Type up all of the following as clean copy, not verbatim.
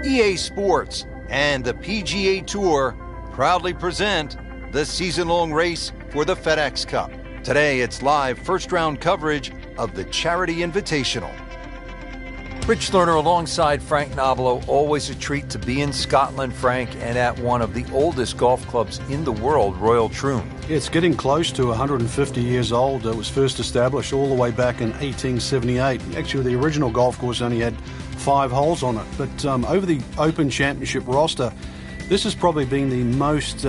EA Sports and the PGA Tour proudly present the season-long race for the FedEx Cup. Today, it's live first-round coverage of the Charity Invitational. Rich Lerner alongside Frank Nobilo. Always a treat to be in Scotland, Frank, and at one of the oldest golf clubs in the world, Royal Troon. It's getting close to 150 years old. It was first established all the way back in 1878. Actually, the original golf course only had 5 holes on it. But over the Open Championship roster, this has probably been the most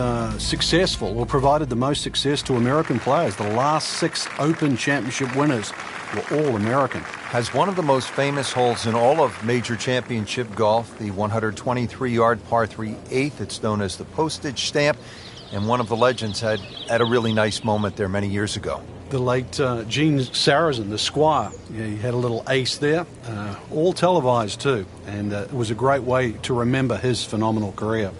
successful, or provided the most success to American players. The last 6 Open Championship winners were all American. Has one of the most famous holes in all of major championship golf, the 123-yard par 3 8th. It's known as the postage stamp, and one of the legends had a really nice moment there many years ago. The late Gene Sarazen, the Squire, he had a little ace there, all televised too, and it was a great way to remember his phenomenal career.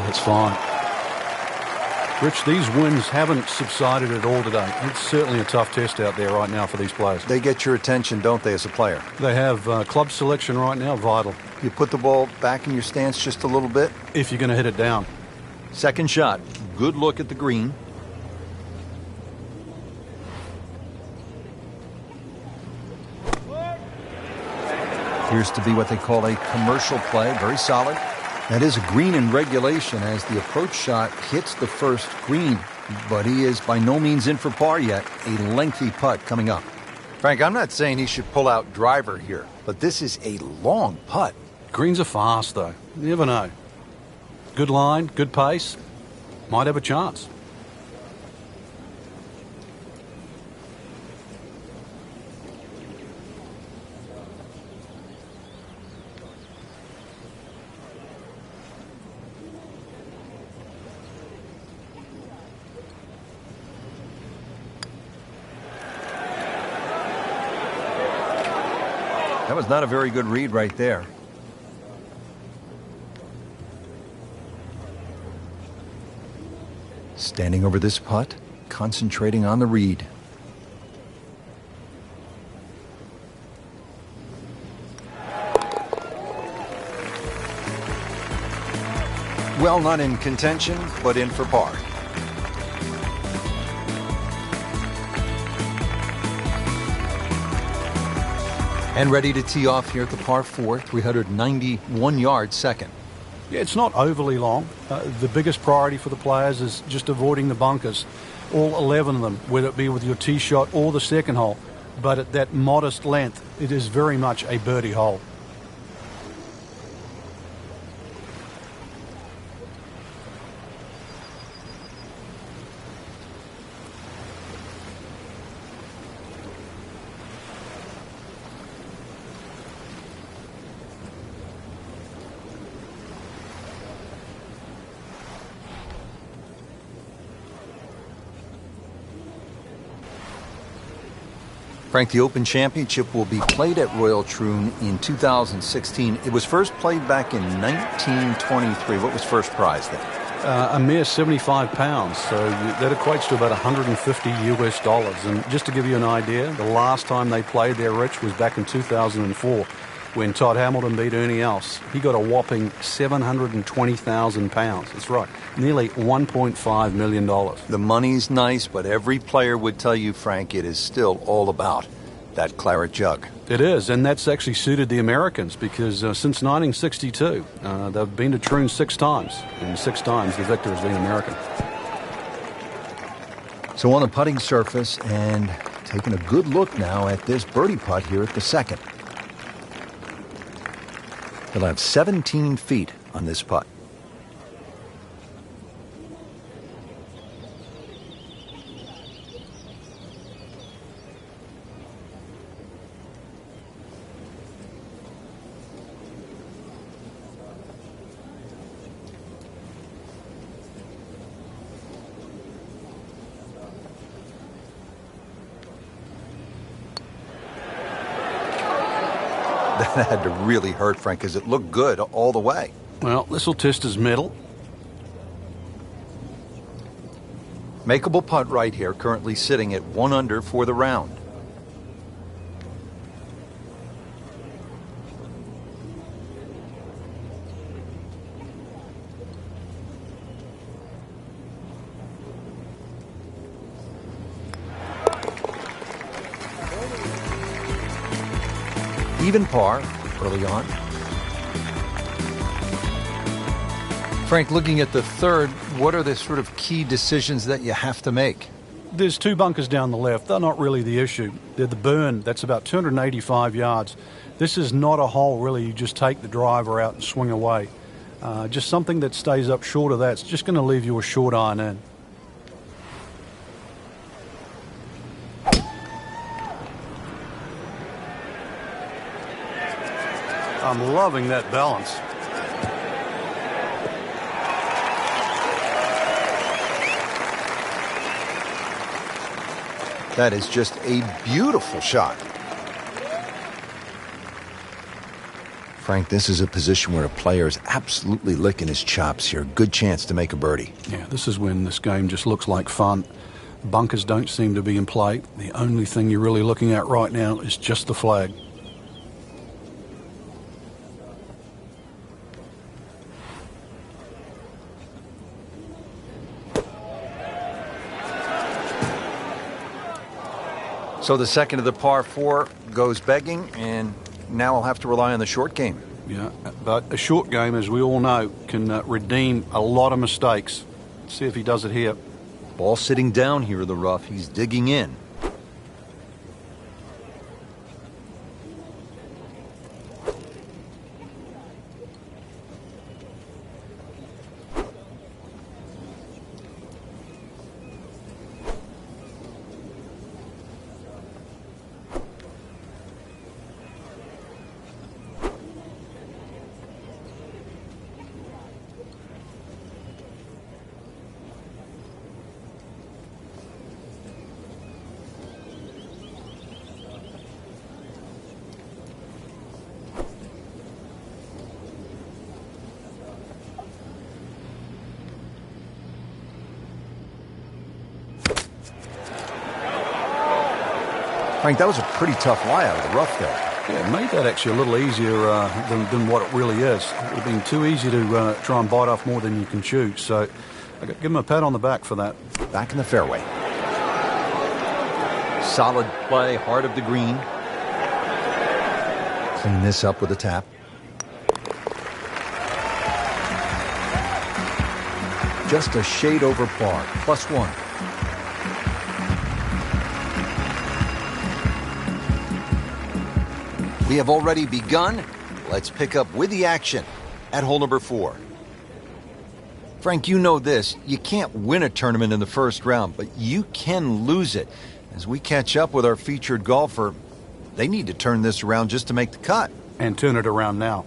It's fine. Rich, these wins haven't subsided at all today. It's certainly a tough test out there right now for these players. They get your attention, don't they, as a player? They have club selection right now, vital. You put the ball back in your stance just a little bit. If you're going to hit it down. Second shot. Good look at the green. Appears to be what they call a commercial play. Very solid. That is a green in regulation as the approach shot hits the first green, but he is by no means in for par yet. A lengthy putt coming up. Frank, I'm not saying he should pull out driver here, but this is a long putt. Greens are fast, though. You never know. Good line, good pace. Might have a chance. That was not a very good read right there. Standing over this putt, concentrating on the read. Well, not in contention, but in for par. And ready to tee off here at the par 4, 391-yard second. Yeah, it's not overly long. The biggest priority for the players is just avoiding the bunkers. All 11 of them, whether it be with your tee shot or the second hole. But at that modest length, it is very much a birdie hole. Frank, the Open Championship will be played at Royal Troon in 2016. It was first played back in 1923. What was first prize then? A mere 75 pounds, so that equates to about $150 US. And just to give you an idea, the last time they played there, Rich, was back in 2004 when Todd Hamilton beat Ernie Els. He got a whopping 720,000 pounds. That's right, nearly $1.5 million. The money's nice, but every player would tell you, Frank, it is still all about that claret jug. It is, and that's actually suited the Americans because since 1962, they've been to Troon 6 times, and 6 times the victor has been American. So on the putting surface and taking a good look now at this birdie putt here at the second. He'll have 17 feet on this putt. That had to really hurt, Frank, because it looked good all the way. Well, this will test his mettle. Makeable putt right here, currently sitting at 1 under for the round. Even par early on. Frank, looking at the third, what are the sort of key decisions that you have to make? There's 2 bunkers down the left. They're not really the issue. They're the burn. That's about 285 yards. This is not a hole, really. You just take the driver out and swing away. Just something that stays up short of that. It's just going to leave you a short iron in. I'm loving that balance. That is just a beautiful shot. Frank, this is a position where a player is absolutely licking his chops here. Good chance to make a birdie. Yeah, this is when this game just looks like fun. Bunkers don't seem to be in play. The only thing you're really looking at right now is just the flag. So the second of the par 4 goes begging, and now I'll have to rely on the short game. Yeah, but a short game, as we all know, can redeem a lot of mistakes. Let's see if he does it here. Ball sitting down here in the rough. He's digging in. Frank, that was a pretty tough lie out of the rough there. Yeah, it made that actually a little easier than what it really is. It would have been too easy to try and bite off more than you can chew. So I got to give him a pat on the back for that. Back in the fairway. Solid play, heart of the green. Clean this up with a tap. Just a shade over par, +1. We have already begun. Let's pick up with the action at hole number 4. Frank, you know this. You can't win a tournament in the first round, but you can lose it. As we catch up with our featured golfer, they need to turn this around just to make the cut. And turn it around now.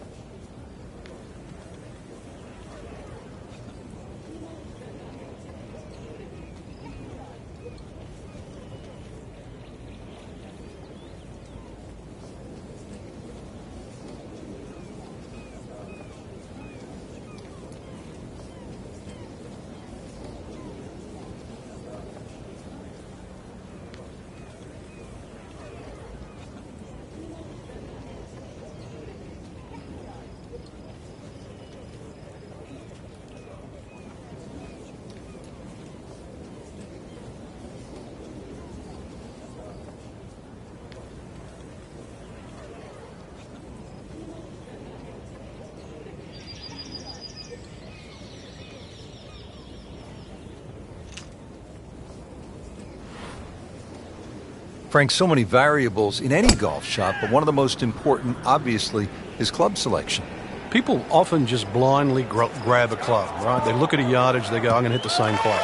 Frank, so many variables in any golf shot, but one of the most important, obviously, is club selection. People often just blindly grab a club, right? They look at a yardage, they go, I'm going to hit the same club.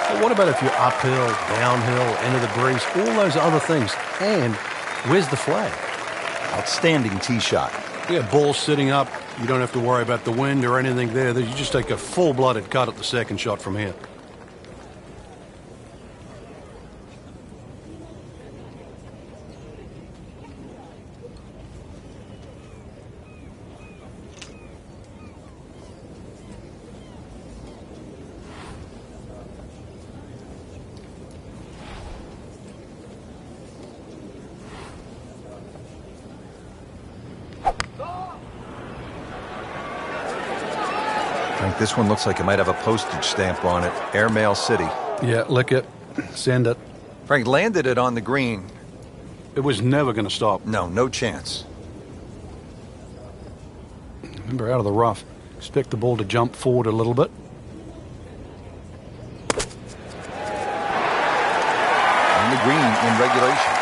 But what about if you're uphill, downhill, into the breeze, all those other things? And where's the flag? Outstanding tee shot. Yeah, ball sitting up. You don't have to worry about the wind or anything there. You just take a full-blooded cut at the second shot from here. Frank, this one looks like it might have a postage stamp on it. Airmail City. Yeah, lick it. Send it. Frank landed it on the green. It was never going to stop. No chance. Remember, out of the rough. Expect the ball to jump forward a little bit. On the green in regulation.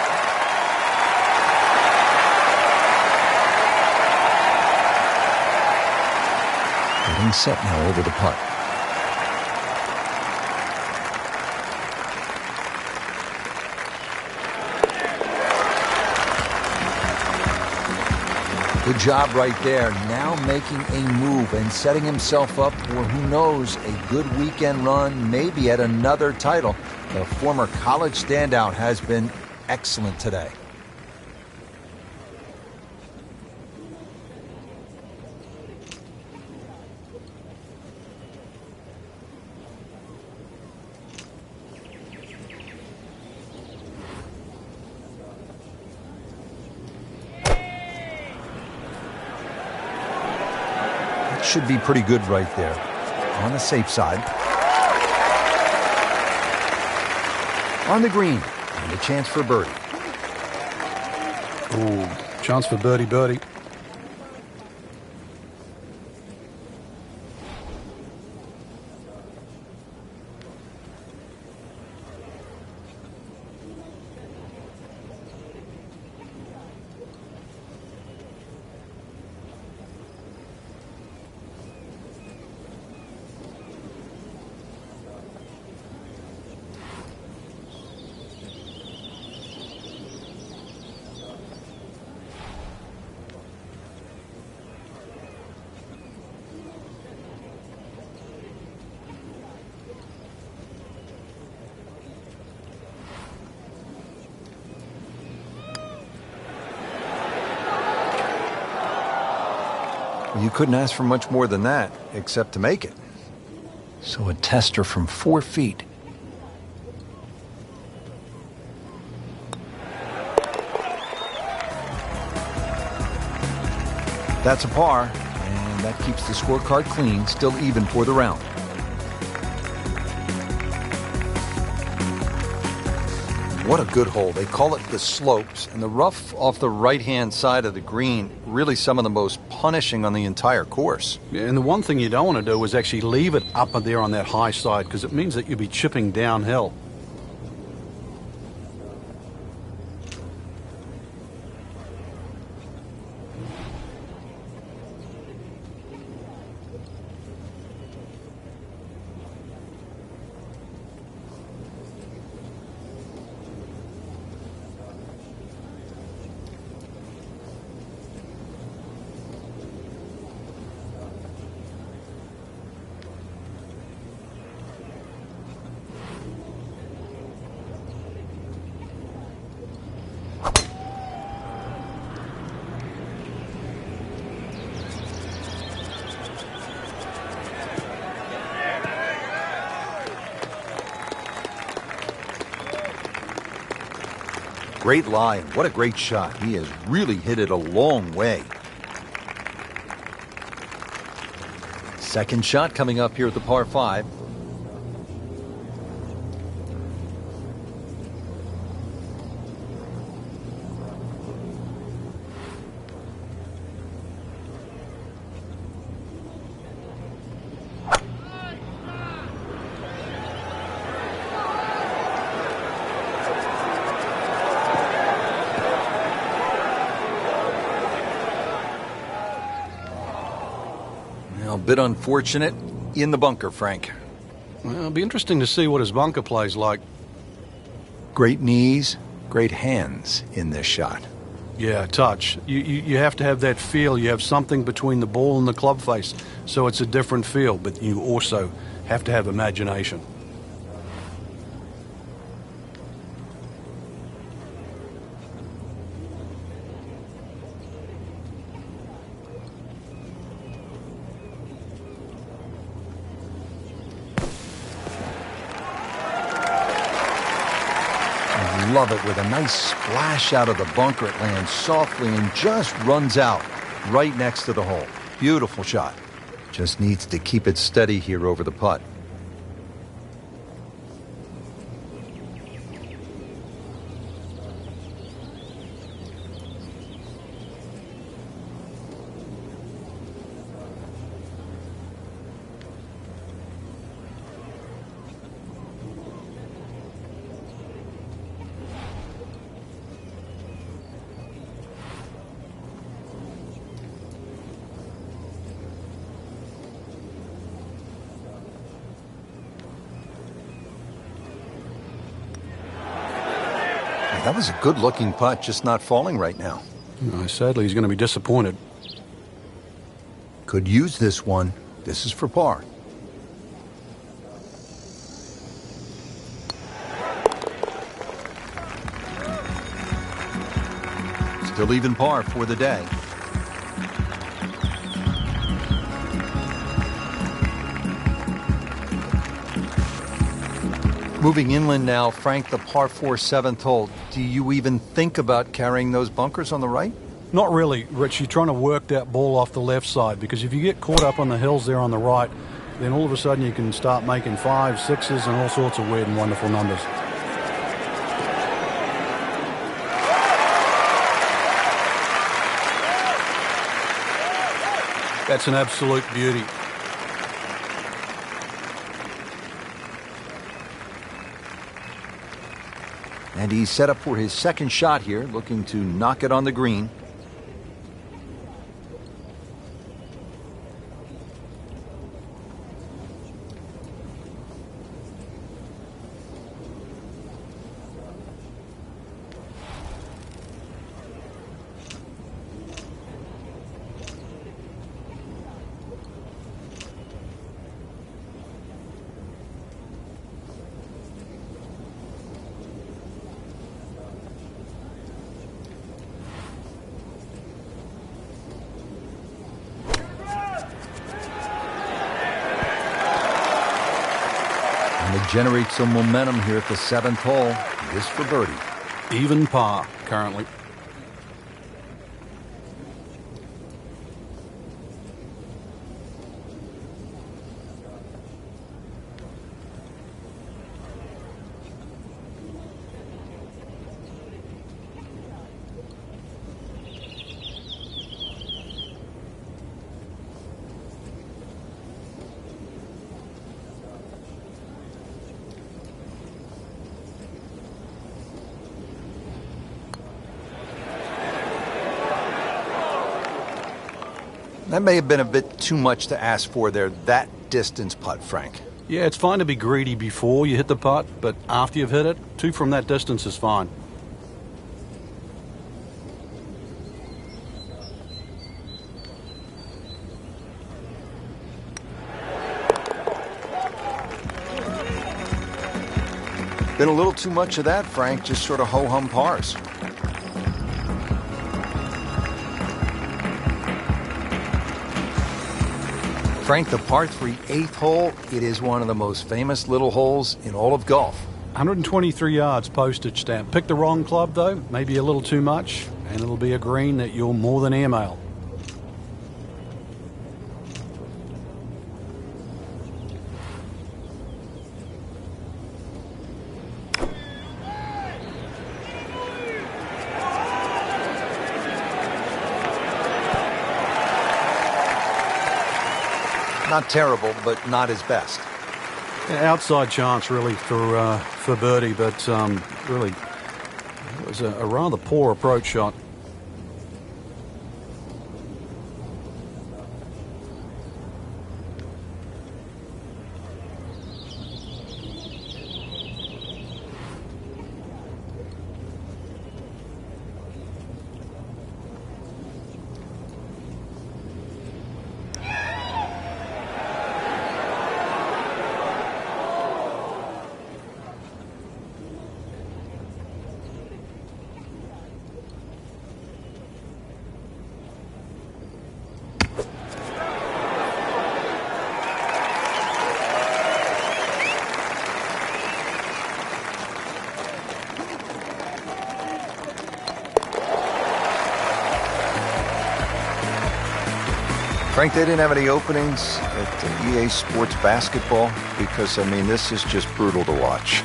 Getting set now over the putt. Good job right there. Now making a move and setting himself up for, who knows, a good weekend run, maybe at another title. The former college standout has been excellent today. Should be pretty good right there. On the safe side. On the green. And a chance for birdie. Ooh, chance for birdie. You couldn't ask for much more than that, except to make it. So a tester from 4 feet. That's a par, and that keeps the scorecard clean, still even for the round. What a good hole. They call it the slopes, and the rough off the right-hand side of the green, really some of the most punishing on the entire course. Yeah, and the one thing you don't want to do is actually leave it up there on that high side, because it means that you'll be chipping downhill. Great lie, and what a great shot. He has really hit it a long way. Second shot coming up here at the par 5. A bit unfortunate in the bunker, Frank. Well, it'll be interesting to see what his bunker plays like. Great knees, great hands in this shot. Yeah, touch. You have to have that feel. You have something between the ball and the club face, so it's a different feel, but you also have to have imagination. Love it with a nice splash out of the bunker. It lands softly and just runs out right next to the hole. Beautiful shot. Just needs to keep it steady here over the putt. That was a good-looking putt, just not falling right now. Sadly, he's going to be disappointed. Could use this one. This is for par. Still even par for the day. Moving inland now, Frank, the par 4 7th hole. Do you even think about carrying those bunkers on the right? Not really, Rich. You're trying to work that ball off the left side, because if you get caught up on the hills there on the right, then all of a sudden you can start making 5s, 6s, and all sorts of weird and wonderful numbers. That's an absolute beauty. And he's set up for his second shot here, looking to knock it on the green. And to generate some momentum here at the 7th hole. This for birdie. Even par currently. That may have been a bit too much to ask for there, that distance putt, Frank. Yeah, it's fine to be greedy before you hit the putt, but after you've hit it, 2 from that distance is fine. Been a little too much of that, Frank, just sort of ho-hum pars. Frank, the par 3 8th hole, it is one of the most famous little holes in all of golf. 123 yards postage stamp. Pick the wrong club, though, maybe a little too much, and it'll be a green that you'll more than airmail. Not terrible, but not his best. Outside chance, really, for birdie, but really, it was a rather poor approach shot. Frank, they didn't have any openings at EA Sports Basketball because, I mean, this is just brutal to watch.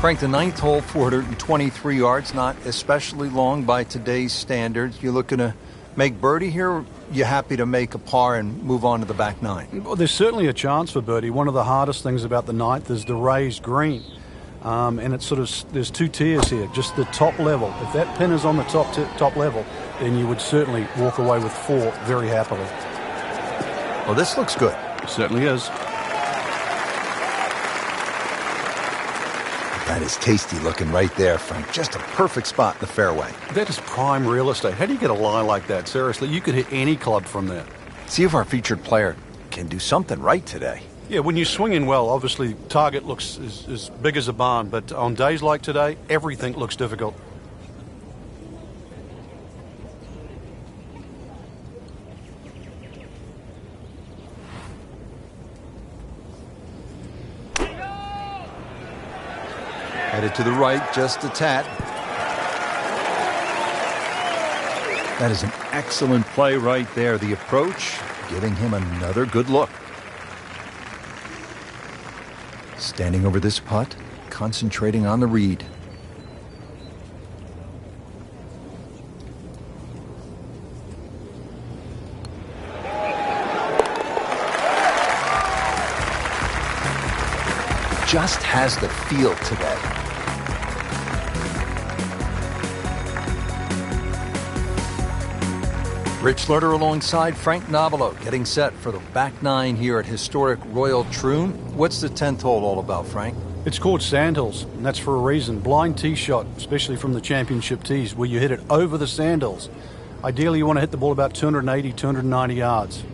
Frank, the ninth hole, 423 yards, not especially long by today's standards. You looking to make birdie here, or you happy to make a par and move on to the back nine? Well, there's certainly a chance for birdie. One of the hardest things about the ninth is the raised green. And it's sort of, there's two tiers here, just the top level. If that pin is on the top level, then you would certainly walk away with 4 very happily. Well, this looks good. It certainly is. That is tasty looking right there, Frank. Just a perfect spot in the fairway. That is prime real estate. How do you get a lie like that? Seriously, you could hit any club from there. See if our featured player can do something right today. Yeah, when you swing in well, obviously target looks as big as a barn, but on days like today, everything looks difficult. Headed to the right, just a tad. That is an excellent play right there. The approach, giving him another good look. Standing over this putt, concentrating on the read. Just has the feel today. Rich Lerner alongside Frank Nobilo, getting set for the back nine here at historic Royal Troon. What's the 10th hole all about, Frank? It's called Sandhills, and that's for a reason. Blind tee shot, especially from the championship tees, where you hit it over the sandhills. Ideally, you want to hit the ball about 280, 290 yards.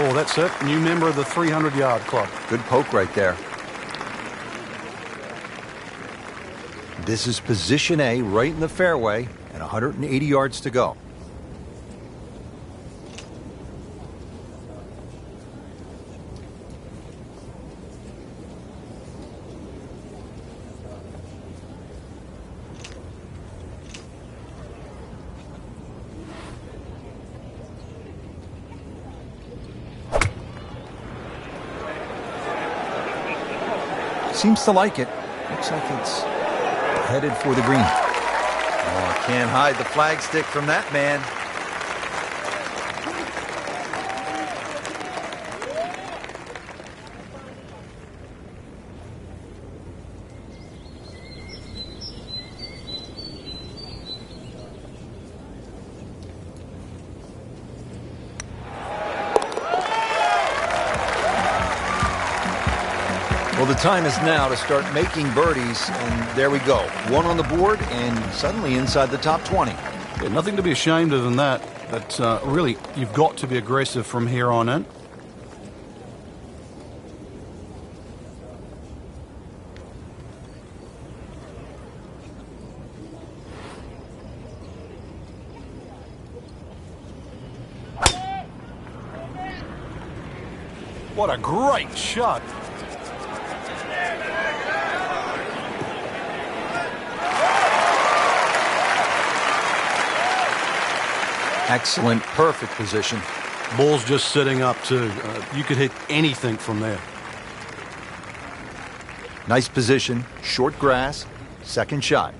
Oh, that's it. New member of the 300-yard club. Good poke right there. This is position A, right in the fairway, and 180 yards to go. Seems to like it. Looks like it's headed for the green. Oh, can't hide the flagstick from that man. Well, the time is now to start making birdies, and there we go. One on the board, and suddenly inside the top 20. Yeah, nothing to be ashamed of in that, but really, you've got to be aggressive from here on in. What a great shot. Excellent, perfect position. Ball's just sitting up too. You could hit anything from there. Nice position, short grass, second shot.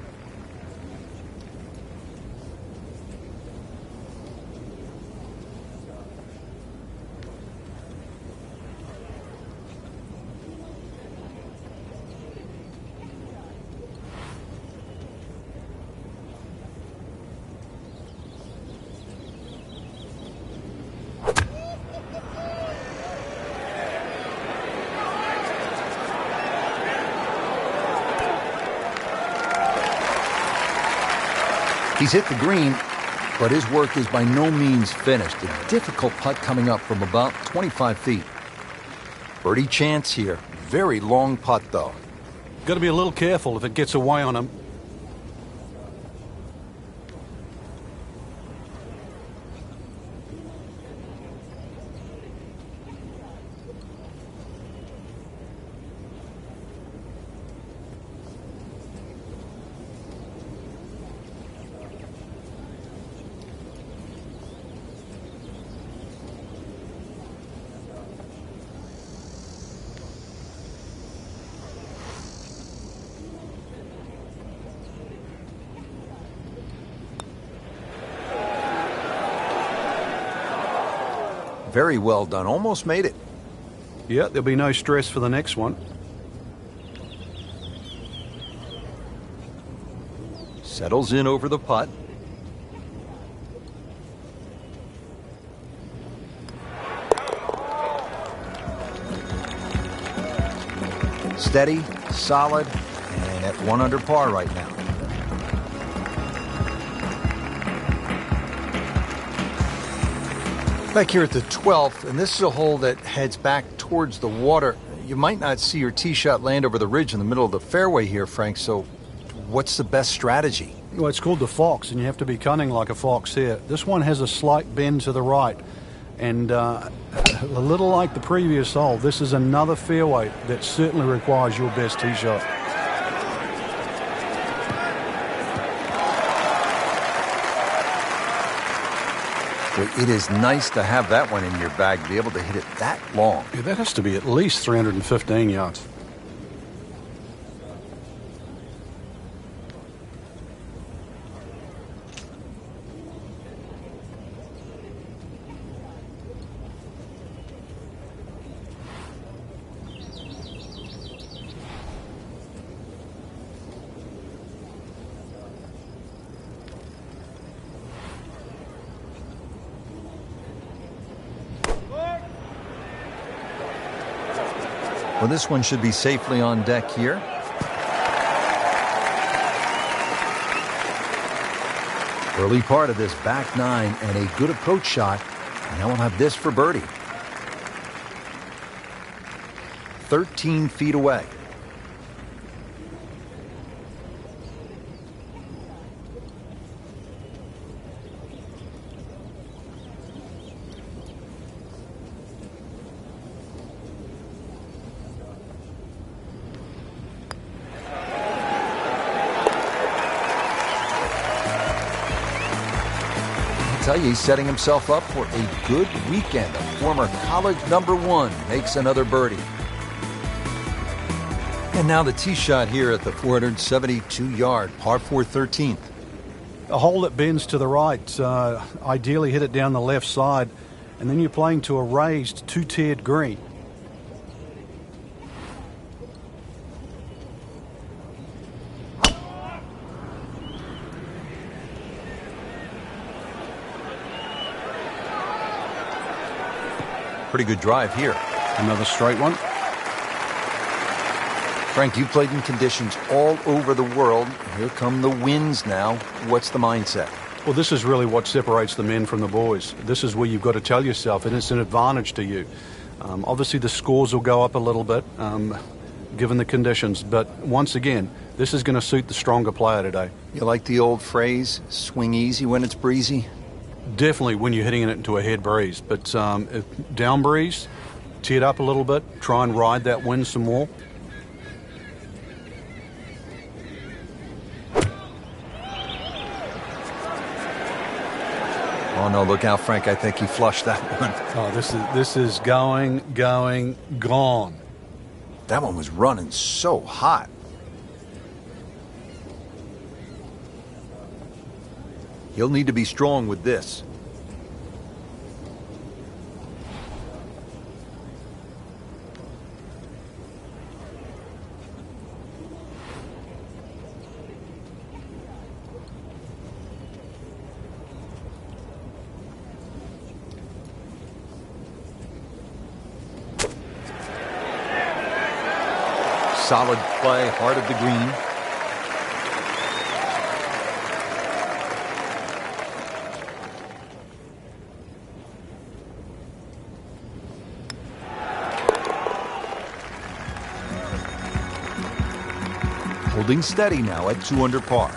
He's hit the green, but his work is by no means finished. A difficult putt coming up from about 25 feet. Birdie chance here. Very long putt, though. Got to be a little careful if it gets away on him. Very well done. Almost made it. Yeah, there'll be no stress for the next one. Settles in over the putt. Steady, solid, and at 1 under par right now. Back here at the 12th, and this is a hole that heads back towards the water. You might not see your tee shot land over the ridge in the middle of the fairway here, Frank, so what's the best strategy? Well, it's called the fox, and you have to be cunning like a fox here. This one has a slight bend to the right, and a little like the previous hole, this is another fairway that certainly requires your best tee shot. Well, it is nice to have that one in your bag, to be able to hit it that long. Yeah, that has to be at least 315 yards. Well, this one should be safely on deck here. Early part of this back 9 and a good approach shot. Now we'll have this for birdie. 13 feet away. He's setting himself up for a good weekend. A former college #1 makes another birdie. And now the tee shot here at the 472-yard par 4 13th. A hole that bends to the right, ideally hit it down the left side, and then you're playing to a raised 2-tiered green. Pretty good drive here. Another straight one. Frank, you played in conditions all over the world. Here come the winds now. What's the mindset? Well, this is really what separates the men from the boys. This is where you've got to tell yourself, and it's an advantage to you. Obviously, the scores will go up a little bit, given the conditions. But once again, this is going to suit the stronger player today. You like the old phrase, swing easy when it's breezy? Definitely when you're hitting it into a head breeze. But if down breeze, tee it up a little bit, try and ride that wind some more. Oh, no, look out, Frank. I think he flushed that one. Oh, this is going, gone. That one was running so hot. He'll need to be strong with this. Solid play, heart of the green. Holding steady now at 2 under par.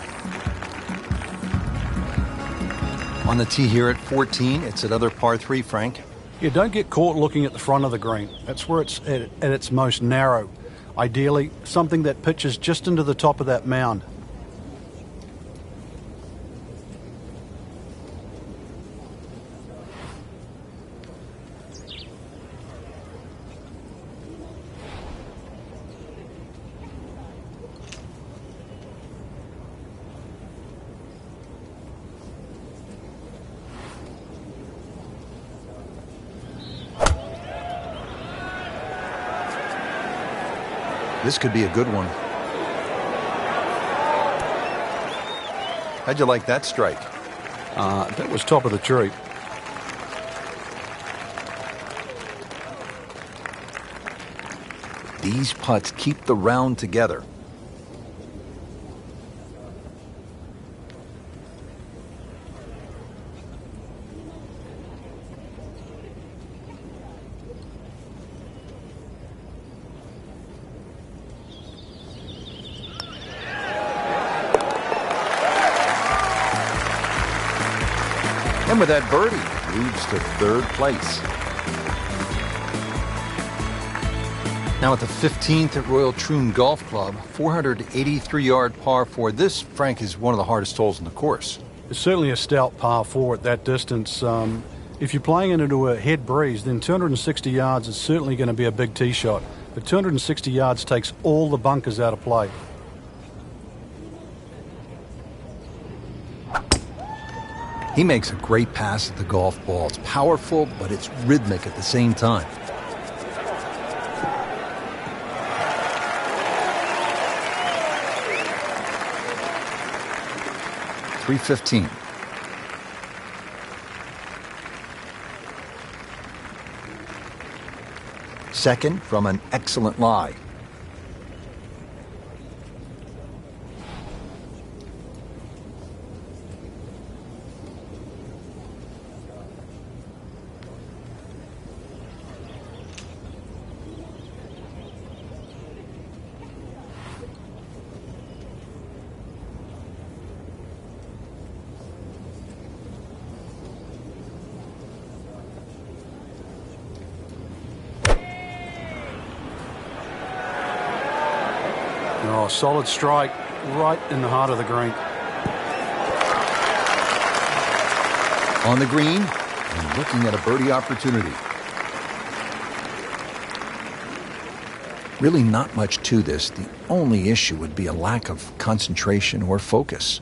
On the tee here at 14, it's another par 3, Frank. Yeah, don't get caught looking at the front of the green. That's where it's at its most narrow. Ideally, something that pitches just into the top of that mound. This could be a good one. How'd you like that strike? That was top of the tree. These putts keep the round together. And with that birdie, moves to third place. Now at the 15th at Royal Troon Golf Club, 483-yard par 4. This, Frank, is one of the hardest holes in the course. It's certainly a stout par 4 at that distance. If you're playing it into a head breeze, then 260 yards is certainly going to be a big tee shot. But 260 yards takes all the bunkers out of play. He makes a great pass at the golf ball. It's powerful, but it's rhythmic at the same time. .315. Second from an excellent lie. Oh, solid strike right in the heart of the green. On the green and looking at a birdie opportunity. Really not much to this. The only issue would be a lack of concentration or focus.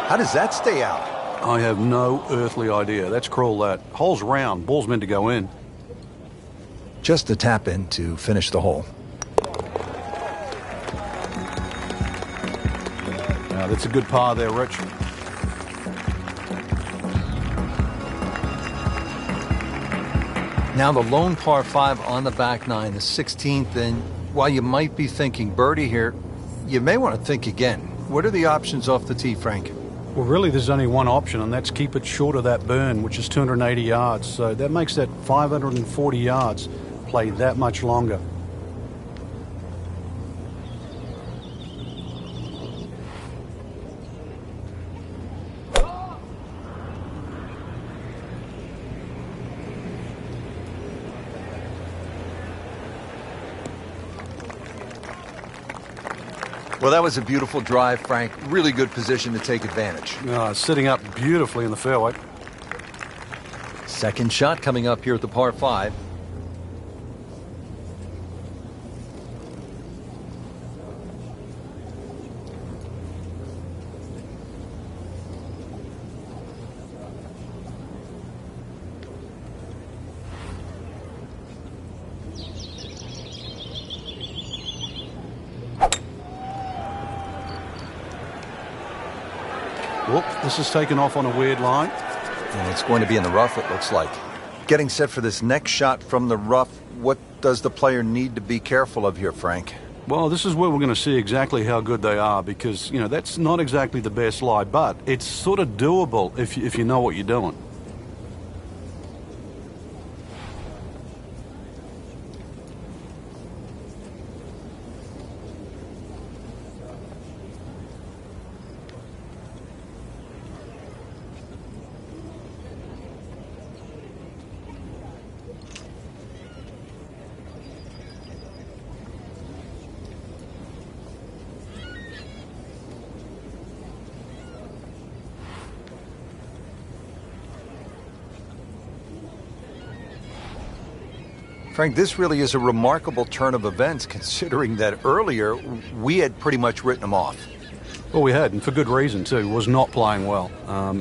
How does that stay out? I have no earthly idea. Let's crawl that. Hole's round. Ball's meant to go in. Just a tap in to finish the hole. That's a good par there, Rich. Now the lone par 5 on the back nine, the 16th, and while you might be thinking birdie here, you may want to think again. What are the options off the tee, Frank? Well, really, there's only one option, and that's keep it short of that burn, which is 280 yards. So that makes that 540 yards play that much longer. Well, that was a beautiful drive, Frank. Really good position to take advantage. Sitting up beautifully in the fairway. Second shot coming up here at the par 5. Whoop, this is taken off on a weird line. And it's going to be in the rough, it looks like. Getting set for this next shot from the rough, what does the player need to be careful of here, Frank? Well, this is where we're going to see exactly how good they are because, you know, that's not exactly the best lie, but it's sort of doable if you know what you're doing. Frank, this really is a remarkable turn of events, considering that earlier we had pretty much written him off. Well, we had, and for good reason, too. He was not playing well.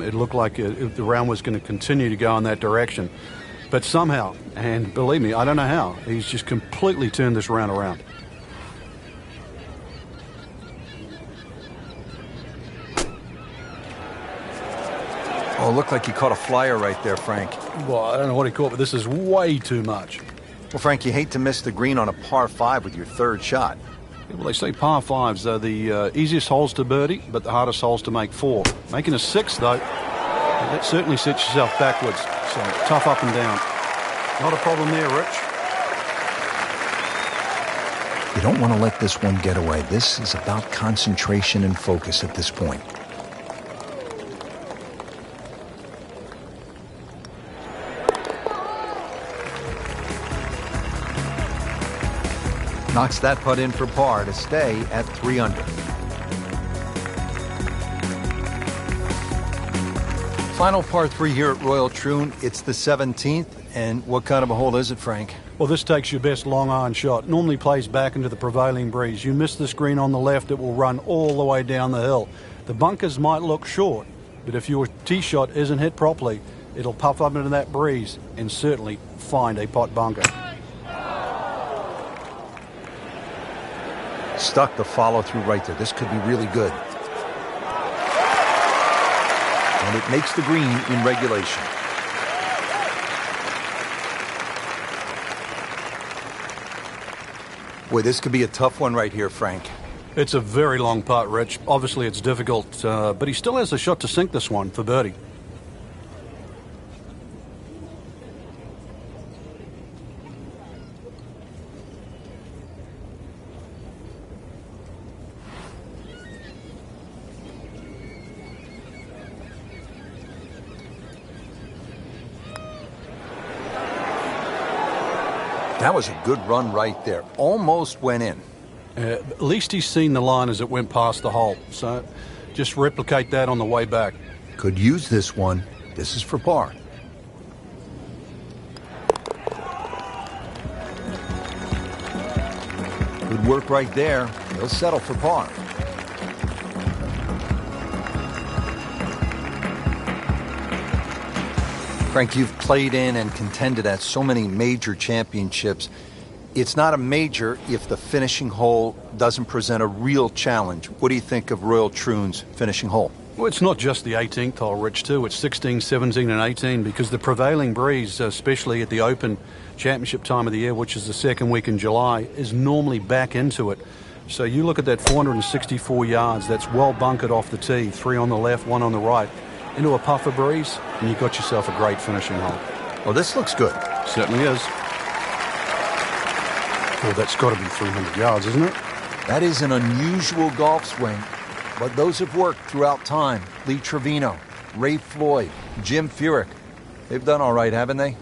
It looked like the round was going to continue to go in that direction. But somehow, and believe me, I don't know how, he's just completely turned this round around. Oh, it looked like he caught a flyer right there, Frank. Well, I don't know what he caught, but this is way too much. Well, Frank, you hate to miss the green on a par 5 with your third shot. Well, they say par 5s are the easiest holes to birdie, but the hardest holes to make 4. Making a 6, though, that certainly sets yourself backwards. So tough up and down. Not a problem there, Rich. You don't want to let this one get away. This is about concentration and focus at this point. Knocks that putt in for par to stay at 3 under. Final par 3 here at Royal Troon. It's the 17th. And what kind of a hole is it, Frank? Well, this takes your best long iron shot. Normally plays back into the prevailing breeze. You miss this green on the left, it will run all the way down the hill. The bunkers might look short, but if your tee shot isn't hit properly, it'll puff up into that breeze and certainly find a pot bunker. Stuck the follow through right there. This could be really good. And it makes the green in regulation. Boy, this could be a tough one right here, Frank. It's a very long putt, Rich. Obviously, it's difficult, but he still has a shot to sink this one for birdie. That was a good run right there. Almost went in. At least he's seen the line as it went past the hole. So just replicate that on the way back. Could use this one. This is for par. Good work right there. He'll settle for par. Frank, you've played in and contended at so many major championships. It's not a major if the finishing hole doesn't present a real challenge. What do you think of Royal Troon's finishing hole? Well, it's not just the 18th hole, Rich, too. It's 16, 17, and 18 because the prevailing breeze, especially at the Open Championship time of the year, which is the second week in July, is normally back into it. So you look at that 464 yards, that's well bunkered off the tee, 3 on the left, 1 on the right, into a puffer breeze, and you've got yourself a great finishing hole. Well, this looks good. Certainly is. Well, that's got to be 300 yards, isn't it? That is an unusual golf swing, but those have worked throughout time. Lee Trevino, Ray Floyd, Jim Furyk. They've done all right, haven't they?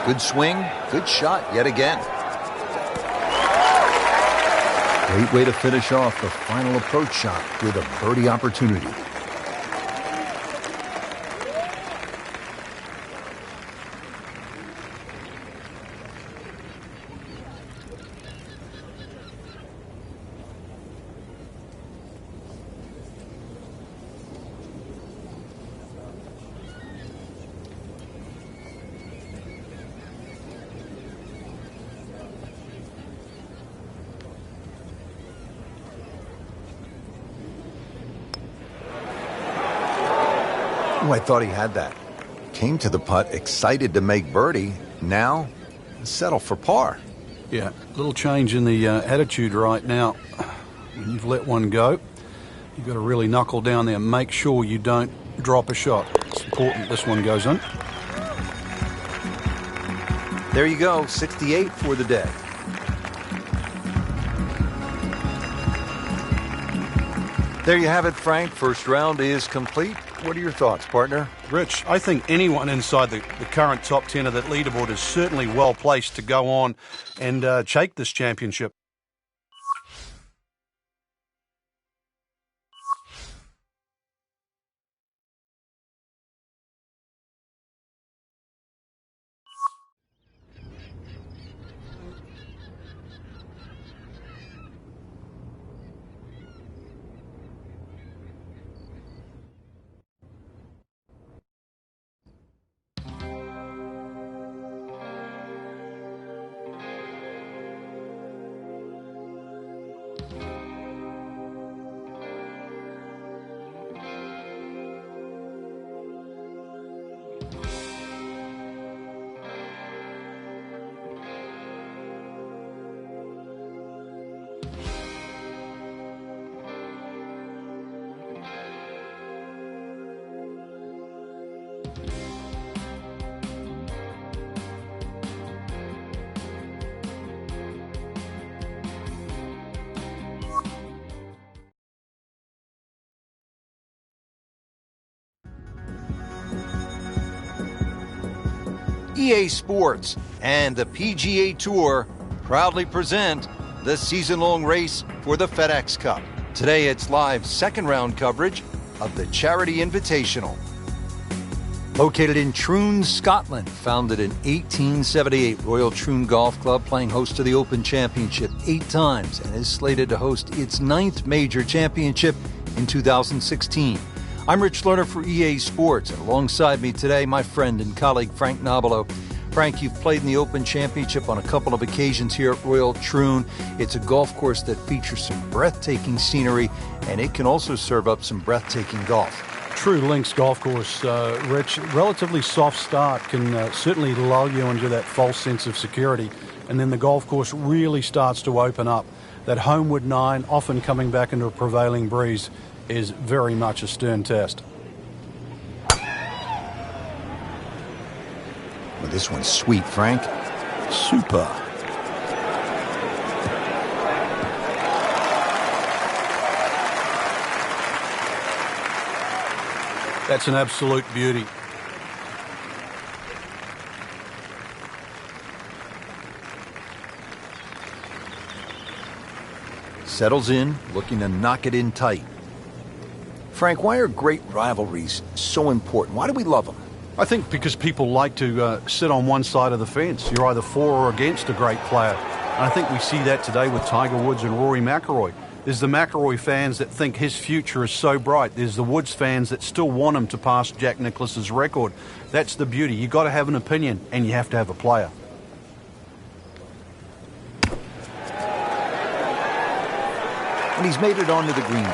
Good swing, good shot yet again. Great way to finish off the final approach shot with a birdie opportunity. Oh, I thought he had that. Came to the putt, excited to make birdie. Now, settle for par. Yeah, a little change in the attitude right now. When you've let one go, you've got to really knuckle down there and make sure you don't drop a shot. It's important this one goes in. There you go, 68 for the day. There you have it, Frank. First round is complete. What are your thoughts, partner? Rich, I think anyone inside the current top 10 of that leaderboard is certainly well placed to go on and take this championship. EA Sports and the PGA Tour proudly present the season-long race for the FedEx Cup. Today it's live second-round coverage of the Charity Invitational. Located in Troon, Scotland, founded in 1878, Royal Troon Golf Club playing host to the Open Championship 8 times and is slated to host its 9th major championship in 2016. I'm Rich Lerner for EA Sports, and alongside me today, my friend and colleague Frank Nobilo. Frank, you've played in the Open Championship on a couple of occasions here at Royal Troon. It's a golf course that features some breathtaking scenery, and it can also serve up some breathtaking golf. True links golf course, Rich. Relatively soft start can certainly lull you into that false sense of security, and then the golf course really starts to open up. That homeward 9, often coming back into a prevailing breeze, is very much a stern test. Well, this one's sweet, Frank. Super. That's an absolute beauty. Settles in, looking to knock it in tight. Frank, why are great rivalries so important? Why do we love them? I think because people like to sit on one side of the fence. You're either for or against a great player. And I think we see that today with Tiger Woods and Rory McIlroy. There's the McIlroy fans that think his future is so bright. There's the Woods fans that still want him to pass Jack Nicklaus's record. That's the beauty. You've got to have an opinion, and you have to have a player. And he's made it onto the green.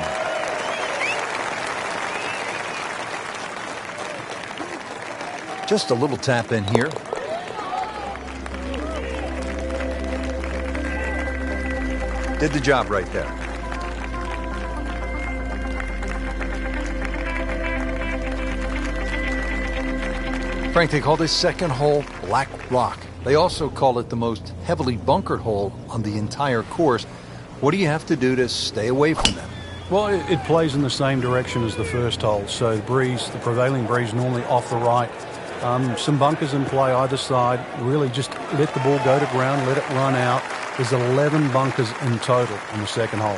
Just a little tap in here. Did the job right there. Frank, they call this second hole Black Rock. They also call it the most heavily bunkered hole on the entire course. What do you have to do to stay away from them? Well, it plays in the same direction as the first hole. So the prevailing breeze normally off the right. Some bunkers in play either side. Really just let the ball go to ground, let it run out. There's 11 bunkers in total on the second hole.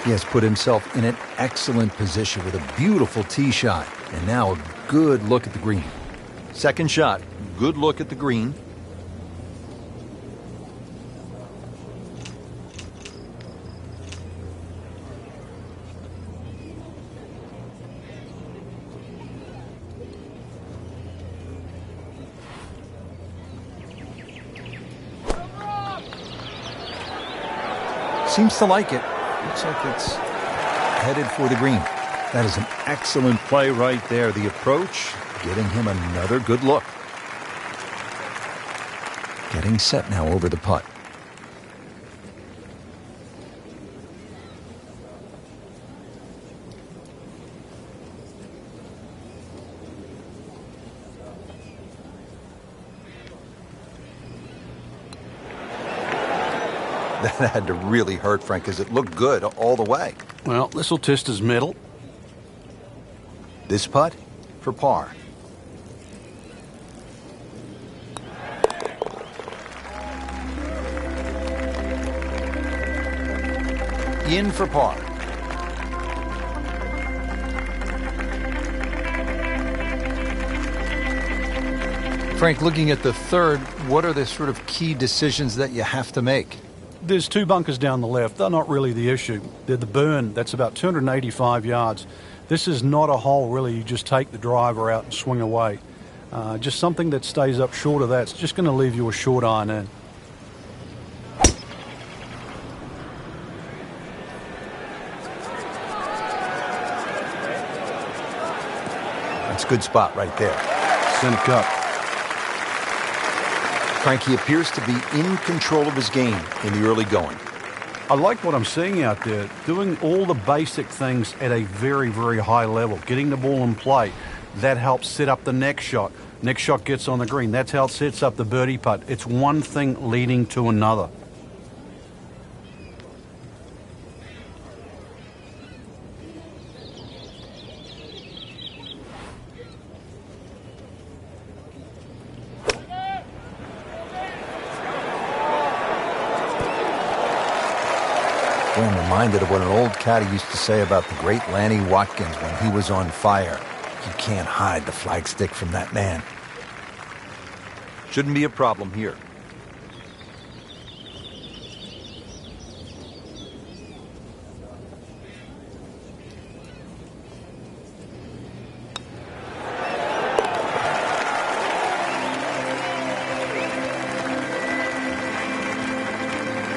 He has put himself in an excellent position with a beautiful tee shot. And now a good look at the green. Second shot, good look at the green. Seems to like it. Looks like it's headed for the green. That is an excellent play right there. The approach, getting him another good look. Getting set now over the putt. That had to really hurt, Frank, because it looked good all the way. Well, this will test his mettle. This putt for par. in for par. Frank, looking at the third, what are the sort of key decisions that you have to make? There's two bunkers down the left. They're not really the issue. They're the burn. That's about 285 yards. This is not a hole, really. You just take the driver out and swing away. Just something that stays up short of that. It's just going to leave you a short iron in. That's a good spot right there. Center cup. Frank, he appears to be in control of his game in the early going. I like what I'm seeing out there, doing all the basic things at a very, very high level, getting the ball in play. That helps set up the next shot. Next shot gets on the green. That's how it sets up the birdie putt. It's one thing leading to another. Boy, I'm reminded of what an old caddy used to say about the great Lanny Watkins when he was on fire. You can't hide the flagstick from that man. Shouldn't be a problem here.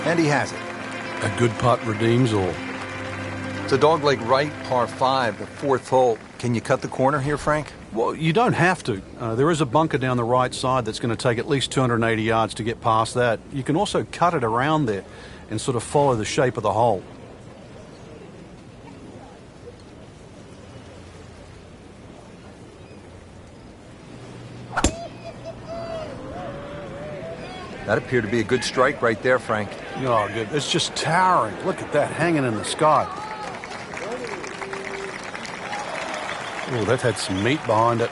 And he has it. A good putt redeems all. It's a dogleg right, par 5, the fourth hole. Can you cut the corner here, Frank? Well, you don't have to. There is a bunker down the right side that's going to take at least 280 yards to get past that. You can also cut it around there and sort of follow the shape of the hole. That appeared to be a good strike right there, Frank. Oh, good. It's just towering. Look at that hanging in the sky. Oh, that had some meat behind it.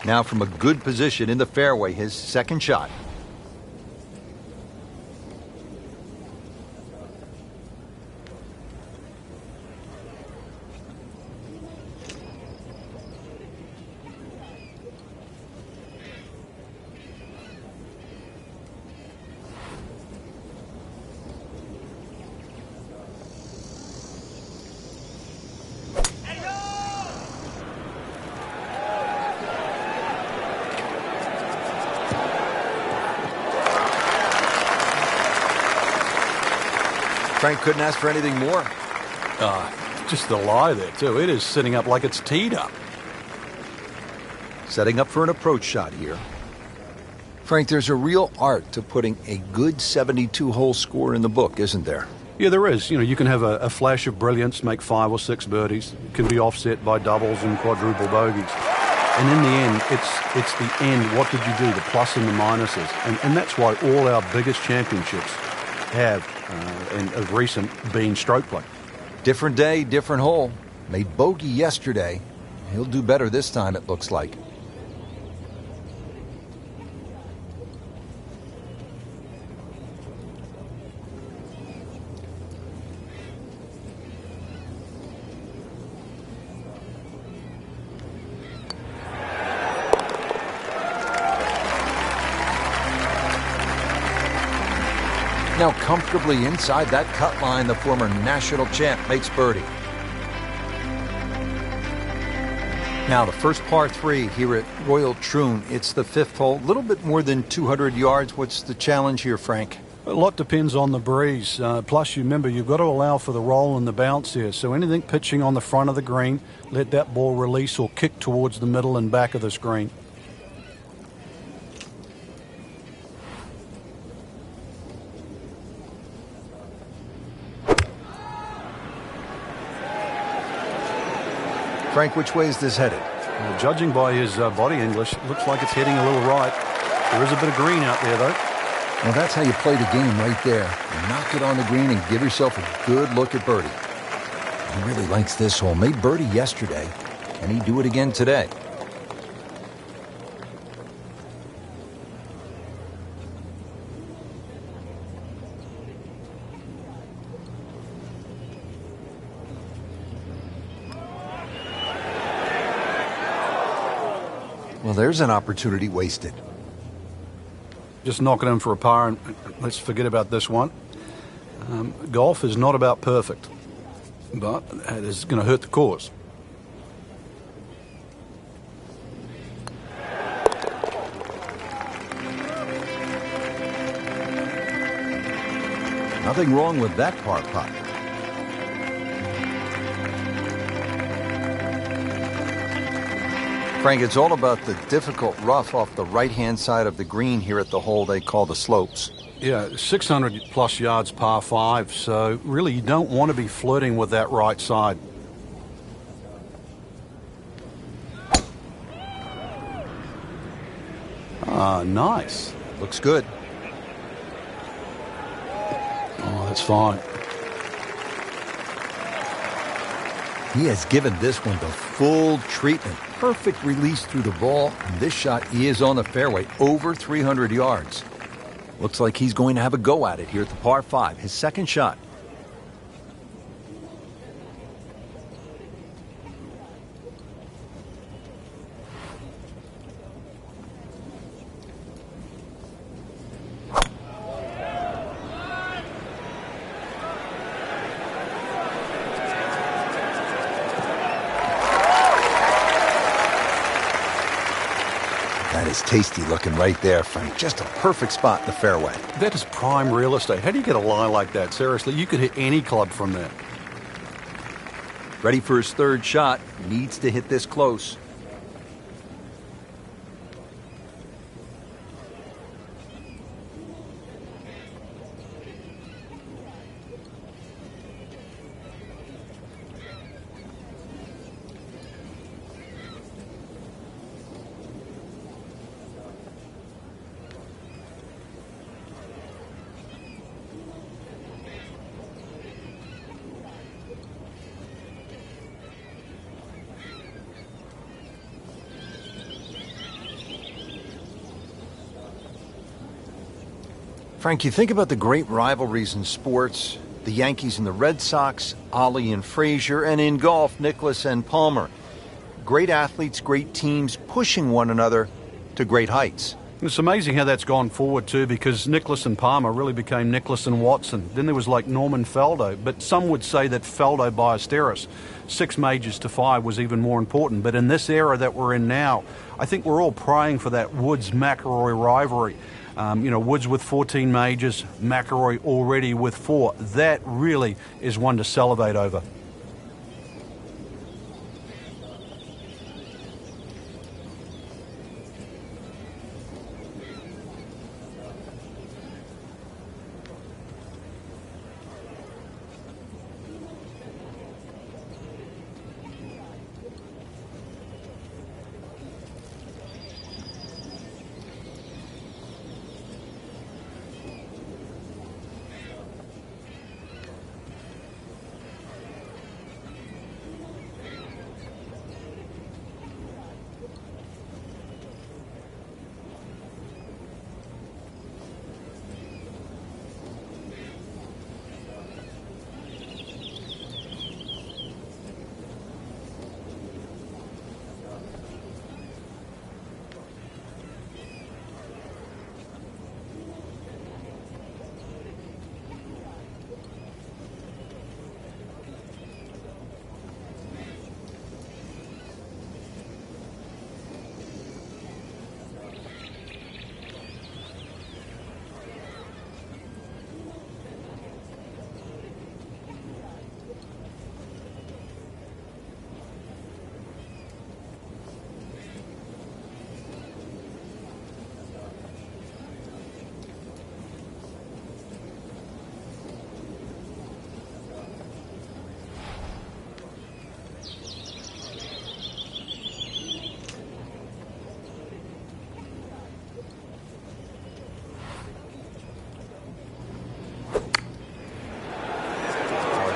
Now from a good position in the fairway, his second shot. Frank couldn't ask for anything more. Just the lie there, too. It is sitting up like it's teed up. Setting up for an approach shot here. Frank, there's a real art to putting a good 72-hole score in the book, isn't there? Yeah, there is. You know, you can have a flash of brilliance, make 5 or 6 birdies. It can be offset by doubles and quadruple bogeys. And in the end, it's the end. What did you do? The plus and the minuses. And that's why all our biggest championships have, and of recent, been stroke play. Different day, different hole. Made bogey yesterday. He'll do better this time, it looks like. Now comfortably inside that cut line, the former national champ makes birdie. Now the first par 3 here at Royal Troon. It's the 5th hole, a little bit more than 200 yards. What's the challenge here, Frank? A lot depends on the breeze. Plus, you remember, you've got to allow for the roll and the bounce here. So anything pitching on the front of the green, let that ball release or kick towards the middle and back of the screen. Frank, which way is this headed? Well, judging by his body English, it looks like it's heading a little right. There is a bit of green out there, though. Well, that's how you play the game right there. Knock it on the green and give yourself a good look at birdie. He really likes this hole. Made birdie yesterday. Can he do it again today? Well, there's an opportunity wasted. Just knock it in for a par, and let's forget about this one. Golf is not about perfect, but it is going to hurt the cause. Nothing wrong with that par putt. Frank, it's all about the difficult rough off the right-hand side of the green here at the hole they call the slopes. Yeah, 600 plus yards par 5, so really you don't want to be flirting with that right side. Ah, nice. Looks good. Oh, that's fine. He has given this one the full treatment. Perfect release through the ball, and this shot is on the fairway, over 300 yards. Looks like he's going to have a go at it here at the par 5, his second shot. That is tasty looking right there, Frank. Just a perfect spot in the fairway. That is prime real estate. How do you get a lie like that? Seriously, you could hit any club from that. Ready for his third shot. Needs to hit this close. Frank, you think about the great rivalries in sports, the Yankees and the Red Sox, Ollie and Frazier, and in golf, Nicklaus and Palmer. Great athletes, great teams, pushing one another to great heights. It's amazing how that's gone forward too, because Nicklaus and Palmer really became Nicklaus and Watson. Then there was like Norman Faldo, but some would say that Faldo Ballesteros, 6 majors to 5, was even more important. But in this era that we're in now, I think we're all praying for that Woods-McIlroy rivalry. Woods with 14 majors, McIlroy already with 4. That really is one to salivate over.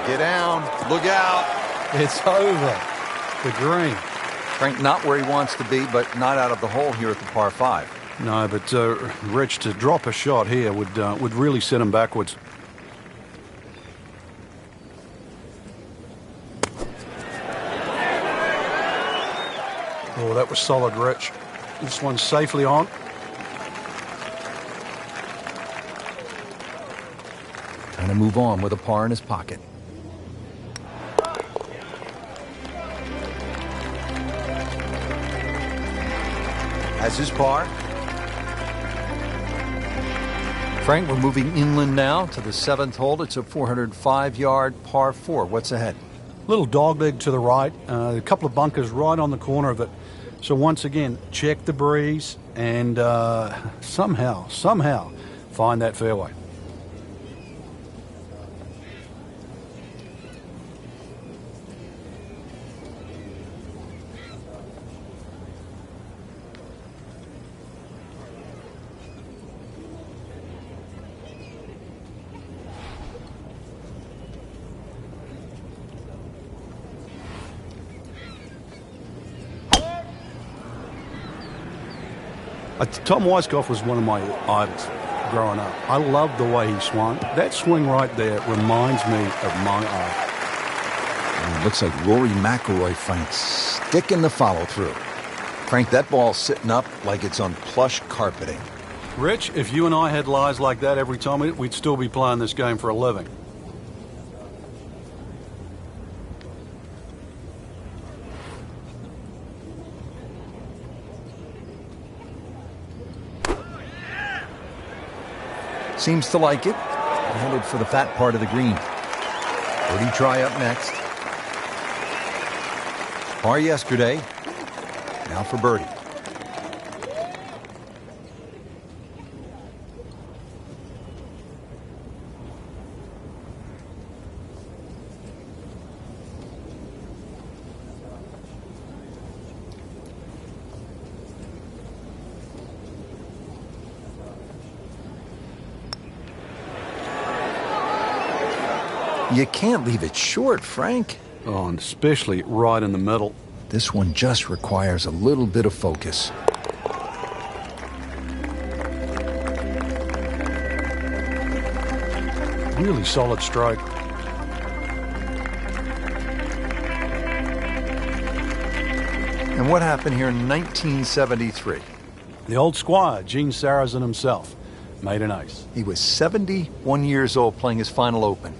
Get down. Look out. It's over. The green. Frank, not where he wants to be, but not out of the hole here at the par 5. No, but Rich, to drop a shot here would really set him backwards. Oh, that was solid, Rich. This one's safely on. Trying to move on with a par in his pocket. Has his par. Frank, we're moving inland now to the 7th hole. It's a 405-yard par 4. What's ahead? Little dogleg to the right. A couple of bunkers right on the corner of it. So once again, check the breeze and somehow find that fairway. Tom Weiskopf was one of my idols growing up. I loved the way he swung. That swing right there reminds me of my idol. It looks like Rory McIlroy, Frank, sticking the follow-through. Frank, that ball's sitting up like it's on plush carpeting. Rich, if you and I had lies like that every time, we'd still be playing this game for a living. Seems to like it. Headed for the fat part of the green. Birdie try up next. Par yesterday. Now for birdie. You can't leave it short, Frank. Oh, and especially right in the middle. This one just requires a little bit of focus. Really solid stroke. And what happened here in 1973? The old squire, Gene Sarazen himself, made an ace. He was 71 years old playing his final Open.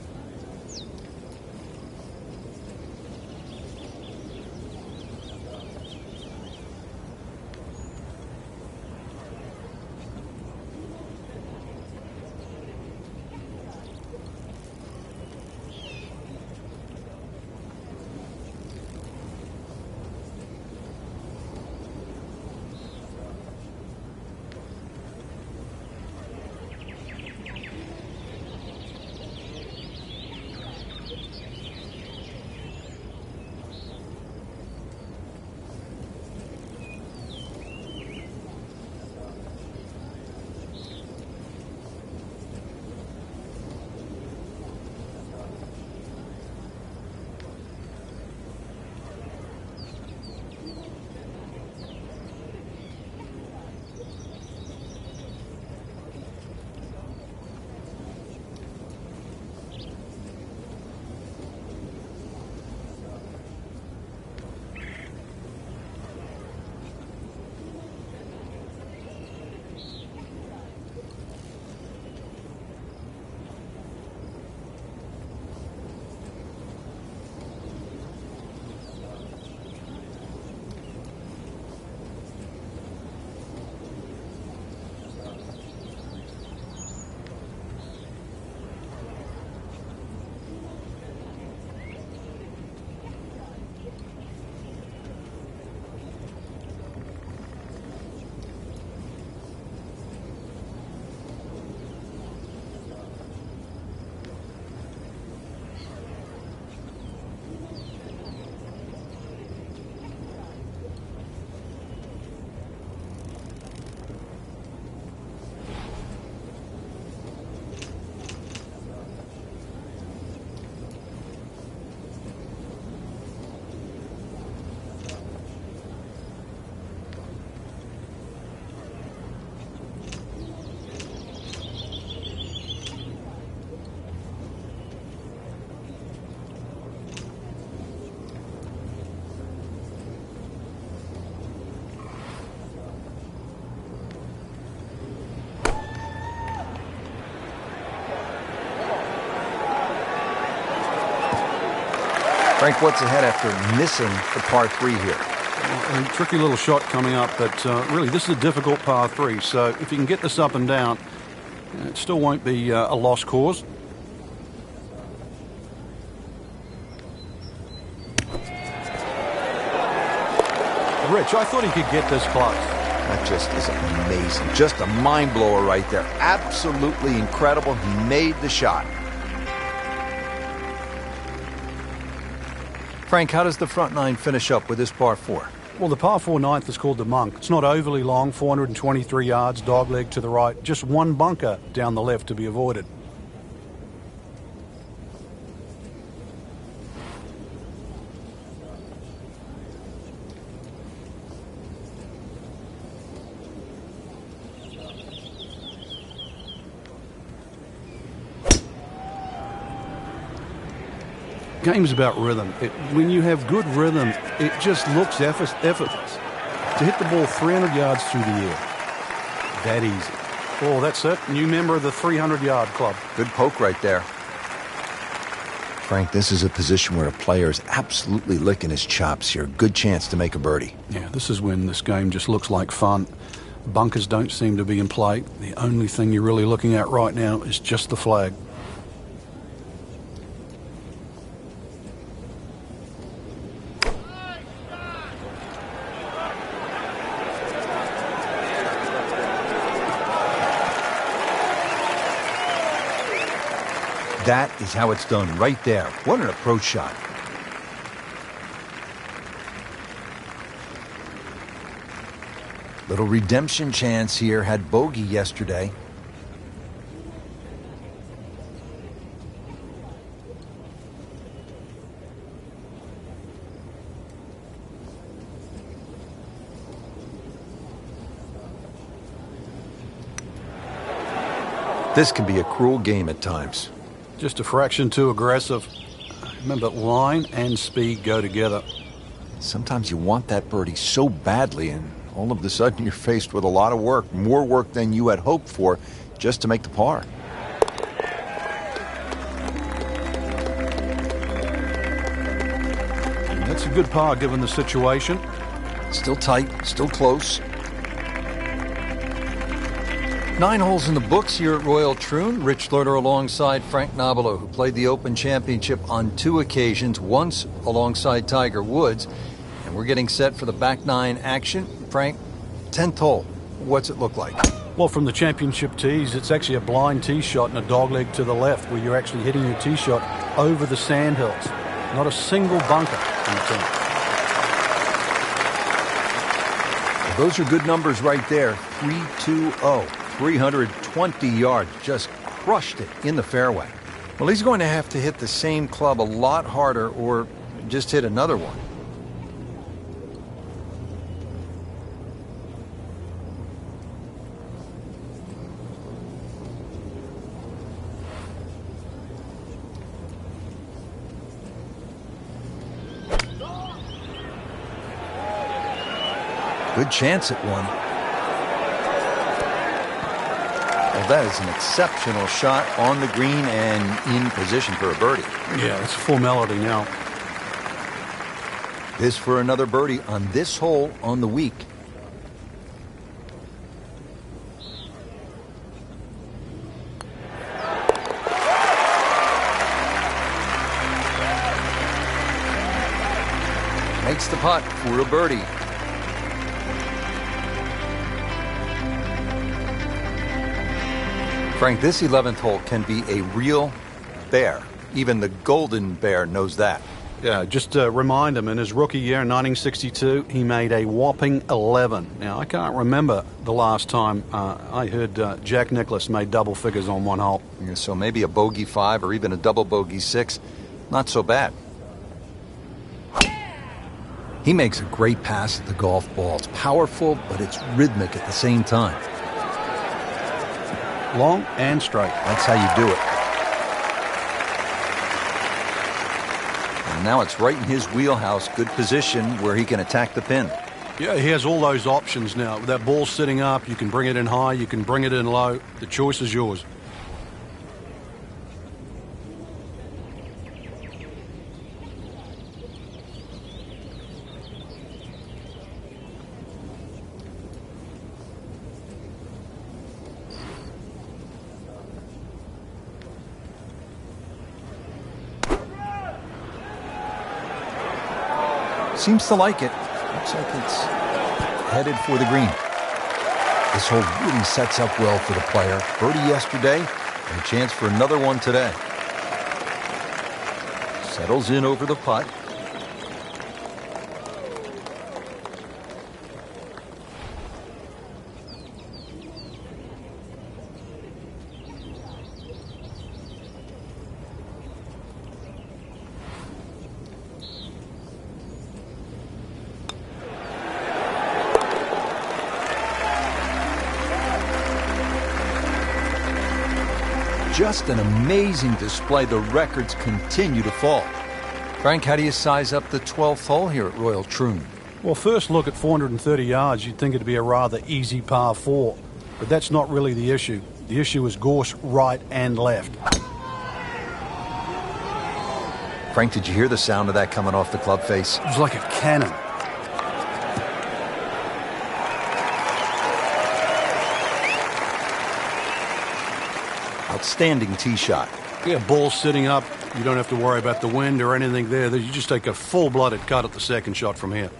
Frank, what's ahead after missing the par 3 here? A tricky little shot coming up, but really this is a difficult par 3, so if you can get this up and down, it still won't be a lost cause. Rich, I thought he could get this close. That just is amazing. Just a mind blower right there. Absolutely incredible. He made the shot. Frank, how does the front nine finish up with this par 4? Well, the par 4 ninth is called the Monk. It's not overly long, 423 yards, dogleg to the right. Just one bunker down the left to be avoided. Game's about rhythm. When you have good rhythm, it just looks effortless. To hit the ball 300 yards through the air, that easy. Oh, that's it. New member of the 300-yard club. Good poke right there. Frank, this is a position where a player is absolutely licking his chops here. Good chance to make a birdie. Yeah, this is when this game just looks like fun. Bunkers don't seem to be in play. The only thing you're really looking at right now is just the flag. That is how it's done right there. What an approach shot. Little redemption chance here. Had bogey yesterday. This can be a cruel game at times. Just a fraction too aggressive. Remember, line and speed go together. Sometimes you want that birdie so badly, and all of a sudden you're faced with a lot of work, more work than you had hoped for, just to make the par. And that's a good par given the situation. Still tight, still close. 9 holes in the books here at Royal Troon. Rich Lerner alongside Frank Nobilo, who played the Open Championship on 2 occasions, once alongside Tiger Woods. And we're getting set for the back 9 action. Frank, 10th hole, what's it look like? Well, from the championship tees, it's actually a blind tee shot and a dogleg to the left, where you're actually hitting your tee shot over the sandhills. Not a single bunker in the team. Those are good numbers right there. 3-2-0. 320 yards, just crushed it in the fairway. Well, he's going to have to hit the same club a lot harder or just hit another one. Good chance at one. Well, that is an exceptional shot on the green and in position for a birdie. Yeah, it's a formality now. This for another birdie on this hole on the week. Makes the putt for a birdie. Frank, this 11th hole can be a real bear. Even the Golden Bear knows that. Yeah, just to remind him, in his rookie year in 1962, he made a whopping 11. Now, I can't remember the last time I heard Jack Nicklaus made double figures on one hole. Yeah, so maybe a bogey 5 or even a double bogey 6. Not so bad. He makes a great pass at the golf ball. It's powerful, but it's rhythmic at the same time. Long and straight. That's how you do it. And now it's right in his wheelhouse. Good position where he can attack the pin. Yeah, he has all those options now. With that ball sitting up, you can bring it in high, you can bring it in low. The choice is yours. seems to like it. Looks like it's headed for the green. This hole really sets up well for the player. Birdie yesterday, and a chance for another one today. Settles in over the putt. Just an amazing display. The records continue to fall. Frank, how do you size up the 12th hole here at Royal Troon? Well, first look at 430 yards, you'd think it'd be a rather easy par 4. But that's not really the issue. The issue is course right and left. Frank, did you hear the sound of that coming off the club face? It was like a cannon. Outstanding tee shot. Yeah, ball sitting up. You don't have to worry about the wind or anything there. You just take a full-blooded cut at the second shot from here.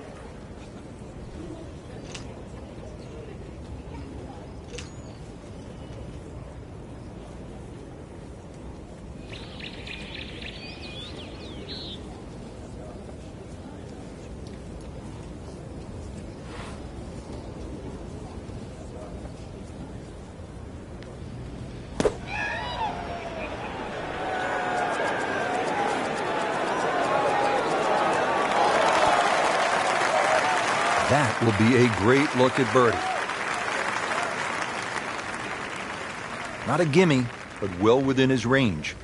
That will be a great look at birdie. Not a gimme, but well within his range.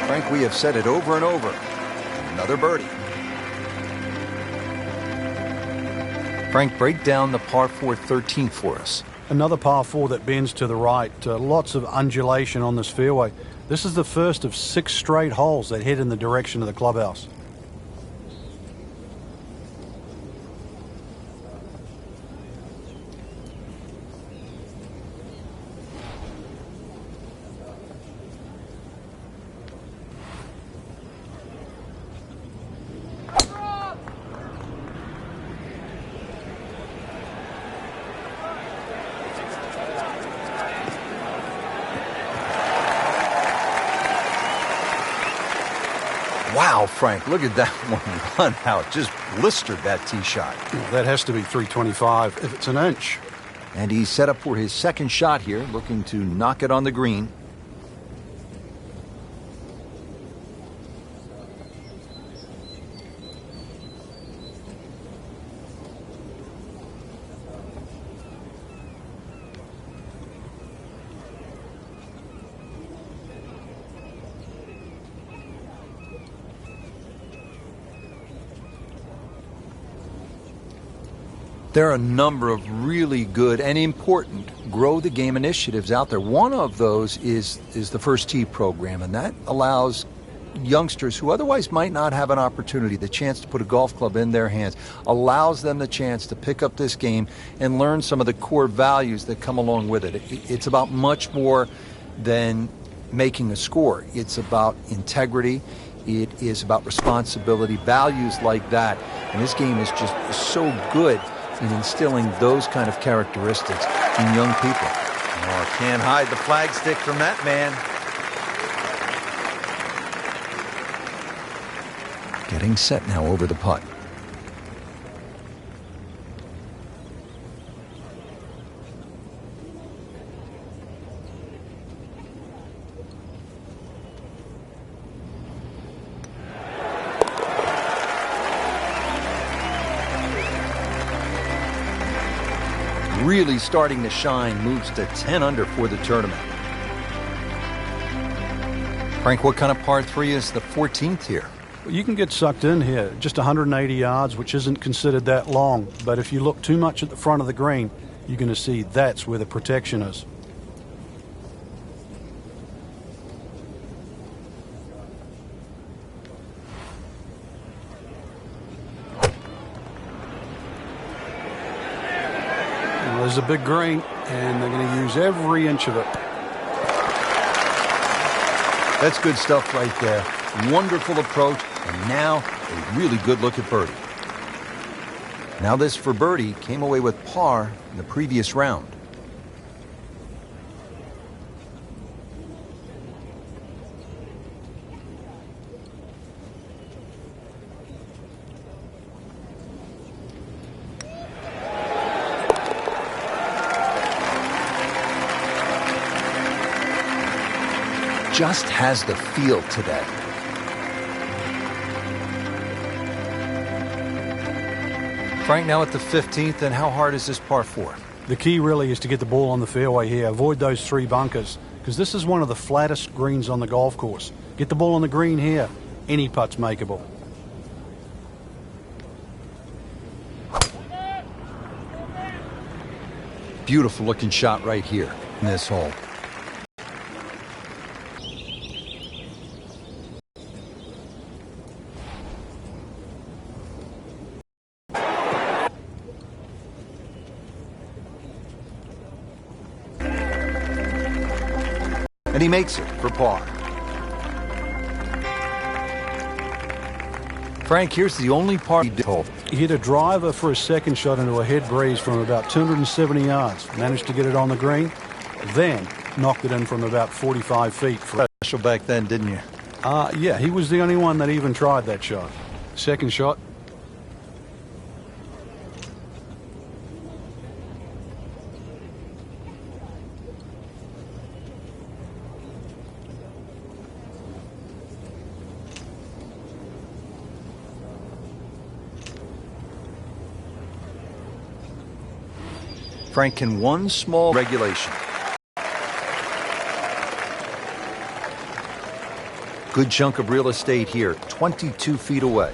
Frank, we have said it over and over. Another birdie. Frank, break down the par 4 13th for us. Another par 4 that bends to the right. Lots of undulation on this fairway. This is the first of 6 straight holes that head in the direction of the clubhouse. Wow, Frank, look at that one run out. Just blistered that tee shot. That has to be 325 if it's an inch. And he's set up for his second shot here, looking to knock it on the green. There are a number of really good and important grow the game initiatives out there. One of those is the First Tee program, and that allows youngsters who otherwise might not have an opportunity, the chance to put a golf club in their hands, allows them the chance to pick up this game and learn some of the core values that come along with it. It's about much more than making a score. It's about integrity. It is about responsibility, values like that. And this game is just so good in instilling those kind of characteristics in young people. Oh, can't hide the flagstick from that man. Getting set now over the putt. Really starting to shine, moves to 10 under for the tournament. Frank, what kind of par 3 is the 14th here? You can get sucked in here, just 180 yards, which isn't considered that long. But if you look too much at the front of the green, you're going to see that's where the protection is. Well, there's a big green, and they're going to use every inch of it. That's good stuff right there. Wonderful approach, and now a really good look at birdie. Now this for birdie came away with par in the previous round. Just has the feel today. Frank, now at the 15th, and how hard is this par 4? The key really is to get the ball on the fairway here. Avoid those 3 bunkers, because this is one of the flattest greens on the golf course. Get the ball on the green here. Any putt's makeable. Beautiful looking shot right here in this hole. And he makes it for par. Frank, here's the only par he did. He hit a driver for a second shot into a head breeze from about 270 yards. Managed to get it on the green, then knocked it in from about 45 feet. Special back then, didn't you? Yeah, he was the only one that even tried that shot. Second shot. Frank, in one small regulation. Good chunk of real estate here, 22 feet away.